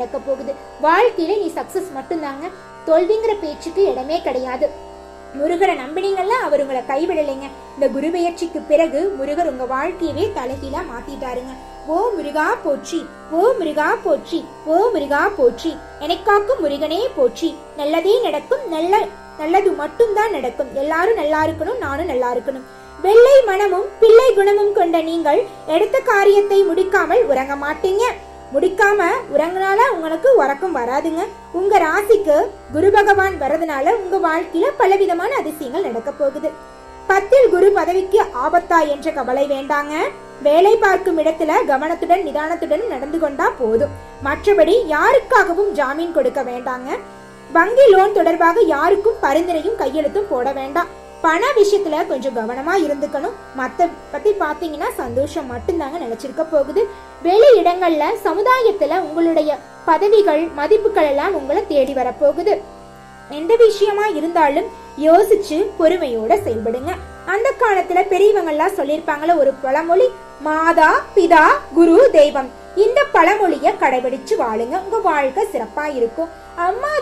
நடக்க போகுது. வாழ்க்கையில நீ சக்சஸ் மட்டும்தாங்க, தோல்விங்கிற பேச்சுக்கு இடமே கிடையாது. முருகரை நம்பினீங்கல்ல, அவர் உங்களை கைவிடலைங்க. இந்த குரு பெயர்ச்சிக்கு பிறகு முருகர் உங்க வாழ்க்கையவே தலைகீழா மாத்திட்டாருங்க. ஓ முருகா போற்றி, ஓ முருகா போற்றி, ஓ முருகா போற்றி, எனக்காக்கும் முருகனே போற்றி. நல்லதே நடக்கும், நல்லது மட்டும்தான் நடக்கும். எல்லாரும் நல்லா இருக்கணும், நானும் நல்லா இருக்கணும். வெள்ளை மனமும் பிள்ளை குணமும் கொண்ட நீங்கள் எடுத்த காரியத்தை முடிக்காமல் உறங்க மாட்டீங்க. முடிக்காம உறங்கினால உங்களுக்கு உறக்கம் வராதுங்க. உங்க ராசிக்கு குரு பகவான் வரதுனால உங்க வாழ்க்கையில பலவிதமான அதிசயங்கள் நடக்க போகுது. 10 குரு பதவிக்கு ஆபத்தா என்ற கவலை வேண்டாங்க. வேலை பார்க்கும் இடத்துல கவனத்துடன் நிதானத்துடன் நடந்து கொண்டா போதும். மற்றபடி யாருக்காகவும் ஜாமீன் கொடுக்க வேண்டாங்க. வங்கி லோன் தொடர்பாக யாருக்கும் பரிந்துரையும் கையெழுத்தும் போட வேண்டாம். பண விஷயத்துல கொஞ்சம் கவனமா இருந்துக்கணும். மத்த பத்தி பாத்தீங்கன்னா சந்தோஷம் மட்டும்தாங்க நினைச்சிருக்க போகுது. வெளி இடங்கள்ல சமுதாயத்துல உங்களுடைய பதவிகள் மதிப்புகள் எல்லாம் உங்களை தேடி வரப்போகுது. எந்த விஷயமா இருந்தாலும் யோசிச்சு பொறுமையோட செயல்படுங்க. அந்த காலத்துல பெரியவங்க எல்லாம் சொல்லியிருப்பாங்களே ஒரு பழமொழி, மாதா பிதா குரு தெய்வம். இந்த பழமொழிய கடைபிடிச்சு வாழுங்க, உங்க வாழ்க்கை சிறப்பா இருக்கும். அம்மா